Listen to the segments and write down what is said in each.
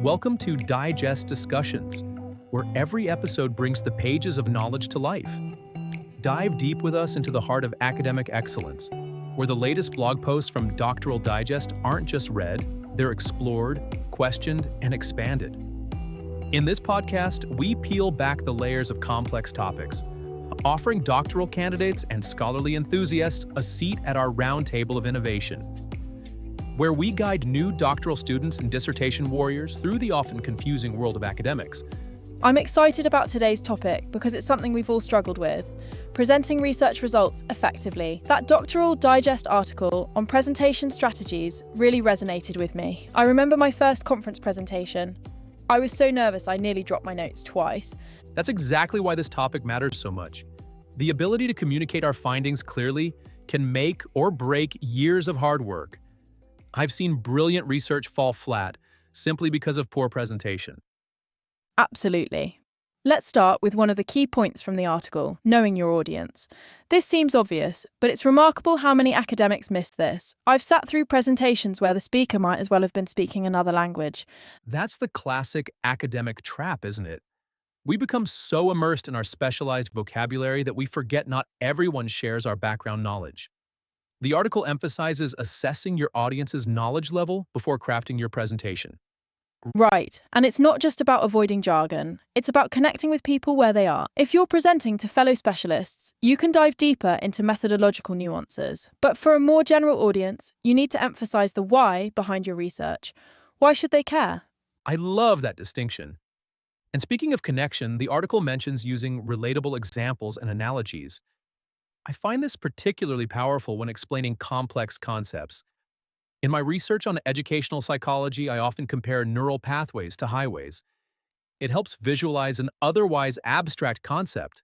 Welcome to Digest Discussions, where every episode brings the pages of knowledge to life. Dive deep with us into the heart of academic excellence, where the latest blog posts from Doctoral Digest aren't just read, they're explored, questioned, and expanded. In this podcast, we peel back the layers of complex topics, offering doctoral candidates and scholarly enthusiasts a seat at our round table of innovation, where we guide new doctoral students and dissertation warriors through the often confusing world of academics. I'm excited about today's topic because it's something we've all struggled with: presenting research results effectively. That Doctoral Digest article on presentation strategies really resonated with me. I remember my first conference presentation. I was so nervous I nearly dropped my notes twice. That's exactly why this topic matters so much. The ability to communicate our findings clearly can make or break years of hard work. I've seen brilliant research fall flat simply because of poor presentation. Absolutely. Let's start with one of the key points from the article: knowing your audience. This seems obvious, but it's remarkable how many academics miss this. I've sat through presentations where the speaker might as well have been speaking another language. That's the classic academic trap, isn't it? We become so immersed in our specialized vocabulary that we forget not everyone shares our background knowledge. The article emphasizes assessing your audience's knowledge level before crafting your presentation. Right, and it's not just about avoiding jargon, it's about connecting with people where they are. If you're presenting to fellow specialists, you can dive deeper into methodological nuances. But for a more general audience, you need to emphasize the why behind your research. Why should they care? I love that distinction. And speaking of connection, the article mentions using relatable examples and analogies. I find this particularly powerful when explaining complex concepts. In my research on educational psychology, I often compare neural pathways to highways. It helps visualize an otherwise abstract concept.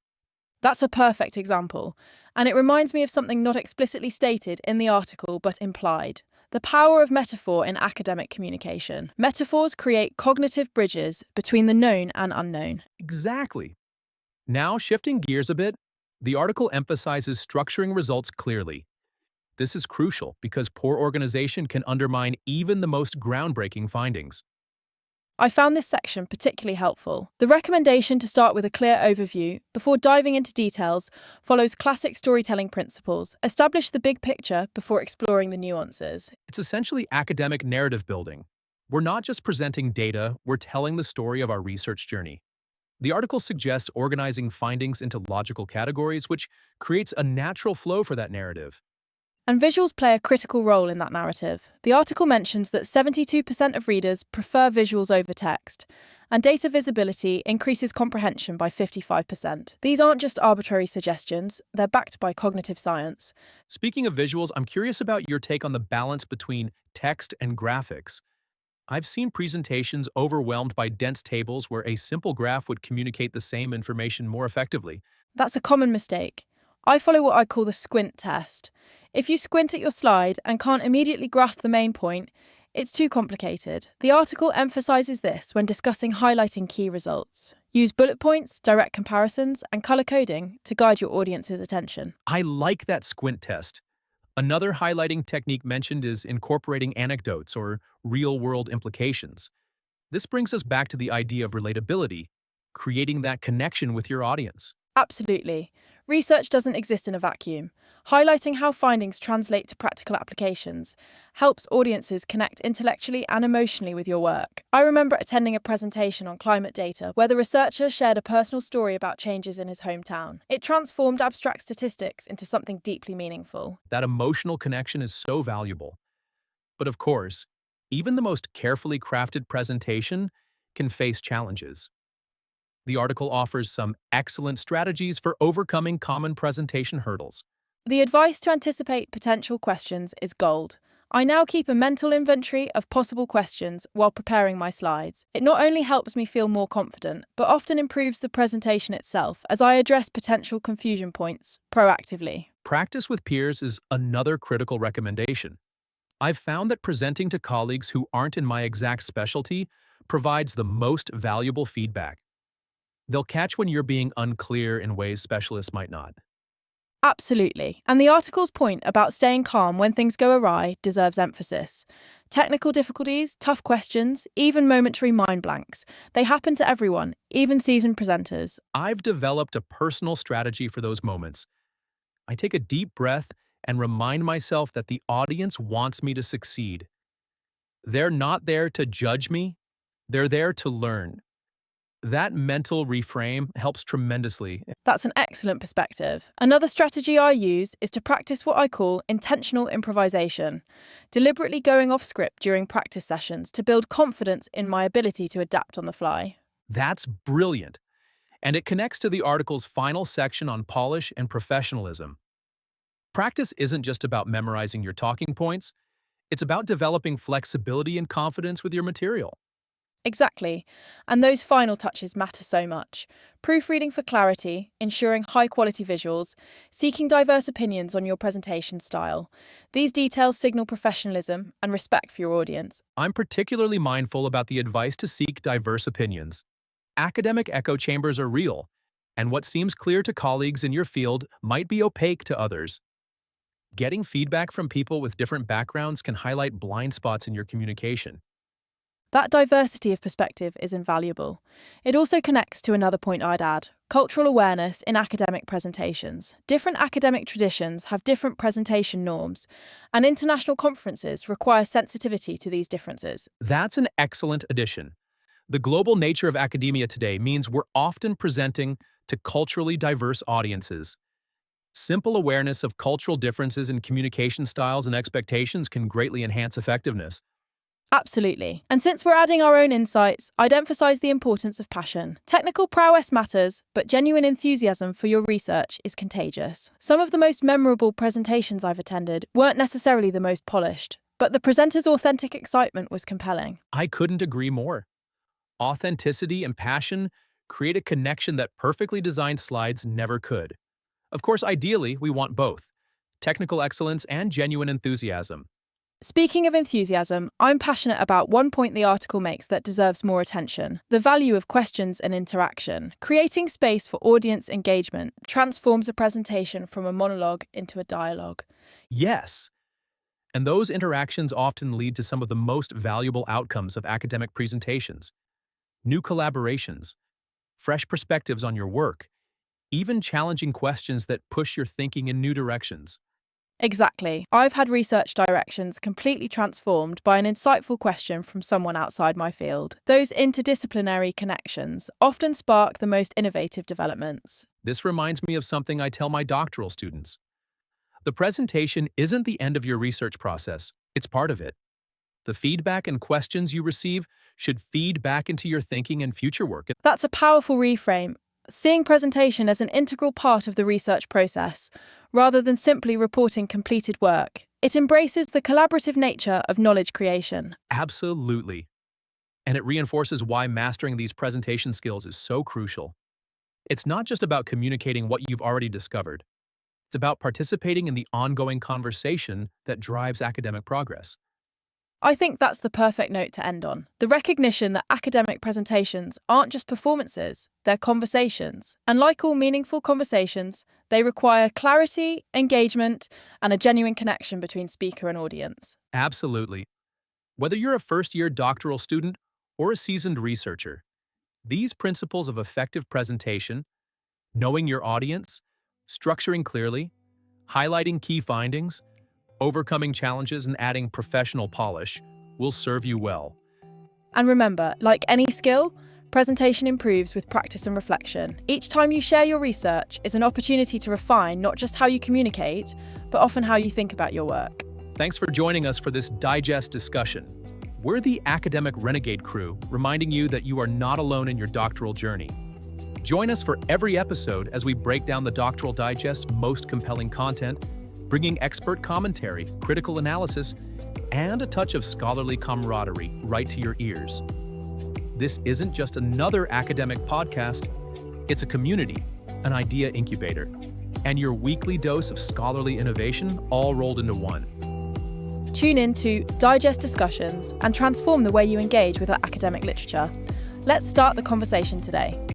That's a perfect example, and it reminds me of something not explicitly stated in the article but implied: the power of metaphor in academic communication. Metaphors create cognitive bridges between the known and unknown. Exactly. Now, shifting gears a bit, the article emphasizes structuring results clearly. This is crucial because poor organization can undermine even the most groundbreaking findings. I found this section particularly helpful. The recommendation to start with a clear overview before diving into details follows classic storytelling principles. Establish the big picture before exploring the nuances. It's essentially academic narrative building. We're not just presenting data, we're telling the story of our research journey. The article suggests organizing findings into logical categories, which creates a natural flow for that narrative. And visuals play a critical role in that narrative. The article mentions that 72% of readers prefer visuals over text, and data visibility increases comprehension by 55%. These aren't just arbitrary suggestions, they're backed by cognitive science. Speaking of visuals, I'm curious about your take on the balance between text and graphics. I've seen presentations overwhelmed by dense tables where a simple graph would communicate the same information more effectively. That's a common mistake. I follow what I call the squint test. If you squint at your slide and can't immediately grasp the main point, it's too complicated. The article emphasizes this when discussing highlighting key results. Use bullet points, direct comparisons, and color coding to guide your audience's attention. I like that squint test. Another highlighting technique mentioned is incorporating anecdotes or real-world implications. This brings us back to the idea of relatability, creating that connection with your audience. Absolutely. Research doesn't exist in a vacuum. Highlighting how findings translate to practical applications helps audiences connect intellectually and emotionally with your work. I remember attending a presentation on climate data where the researcher shared a personal story about changes in his hometown. It transformed abstract statistics into something deeply meaningful. That emotional connection is so valuable. But of course, even the most carefully crafted presentation can face challenges. The article offers some excellent strategies for overcoming common presentation hurdles. The advice to anticipate potential questions is gold. I now keep a mental inventory of possible questions while preparing my slides. It not only helps me feel more confident, but often improves the presentation itself as I address potential confusion points proactively. Practice with peers is another critical recommendation. I've found that presenting to colleagues who aren't in my exact specialty provides the most valuable feedback. They'll catch when you're being unclear in ways specialists might not. Absolutely. And the article's point about staying calm when things go awry deserves emphasis. Technical difficulties, tough questions, even momentary mind blanks, they happen to everyone, even seasoned presenters. I've developed a personal strategy for those moments. I take a deep breath and remind myself that the audience wants me to succeed. They're not there to judge me, they're there to learn. That mental reframe helps tremendously. That's an excellent perspective. Another strategy I use is to practice what I call intentional improvisation, deliberately going off script during practice sessions to build confidence in my ability to adapt on the fly. That's brilliant. And it connects to the article's final section on polish and professionalism. Practice isn't just about memorizing your talking points, it's about developing flexibility and confidence with your material. Exactly. And those final touches matter so much. Proofreading for clarity, ensuring high quality visuals, seeking diverse opinions on your presentation style. These details signal professionalism and respect for your audience. I'm particularly mindful about the advice to seek diverse opinions. Academic echo chambers are real, and what seems clear to colleagues in your field might be opaque to others. Getting feedback from people with different backgrounds can highlight blind spots in your communication. That diversity of perspective is invaluable. It also connects to another point I'd add: cultural awareness in academic presentations. Different academic traditions have different presentation norms, and international conferences require sensitivity to these differences. That's an excellent addition. The global nature of academia today means we're often presenting to culturally diverse audiences. Simple awareness of cultural differences in communication styles and expectations can greatly enhance effectiveness. Absolutely. And since we're adding our own insights, I'd emphasise the importance of passion. Technical prowess matters, but genuine enthusiasm for your research is contagious. Some of the most memorable presentations I've attended weren't necessarily the most polished, but the presenter's authentic excitement was compelling. I couldn't agree more. Authenticity and passion create a connection that perfectly designed slides never could. Of course, ideally, we want both: technical excellence and genuine enthusiasm. Speaking of enthusiasm, I'm passionate about one point the article makes that deserves more attention: the value of questions and interaction. Creating space for audience engagement transforms a presentation from a monologue into a dialogue. Yes, and those interactions often lead to some of the most valuable outcomes of academic presentations. New collaborations, fresh perspectives on your work, even challenging questions that push your thinking in new directions. Exactly. I've had research directions completely transformed by an insightful question from someone outside my field. Those interdisciplinary connections often spark the most innovative developments. This reminds me of something I tell my doctoral students. The presentation isn't the end of your research process, it's part of it. The feedback and questions you receive should feed back into your thinking and future work. That's a powerful reframe, seeing presentation as an integral part of the research process, rather than simply reporting completed work. It embraces the collaborative nature of knowledge creation. Absolutely. And it reinforces why mastering these presentation skills is so crucial. It's not just about communicating what you've already discovered. It's about participating in the ongoing conversation that drives academic progress. I think that's the perfect note to end on. The recognition that academic presentations aren't just performances, they're conversations. And like all meaningful conversations, they require clarity, engagement, and a genuine connection between speaker and audience. Absolutely. Whether you're a first-year doctoral student or a seasoned researcher, these principles of effective presentation, knowing your audience, structuring clearly, highlighting key findings, overcoming challenges, and adding professional polish will serve you well. And remember, like any skill, presentation improves with practice and reflection. Each time you share your research is an opportunity to refine not just how you communicate, but often how you think about your work. Thanks for joining us for this digest discussion. We're the Academic Renegade crew, reminding you that you are not alone in your doctoral journey. Join us for every episode as we break down the Doctoral Digest's most compelling content, bringing expert commentary, critical analysis, and a touch of scholarly camaraderie right to your ears. This isn't just another academic podcast, it's a community, an idea incubator, and your weekly dose of scholarly innovation all rolled into one. Tune in to digest discussions and transform the way you engage with our academic literature. Let's start the conversation today.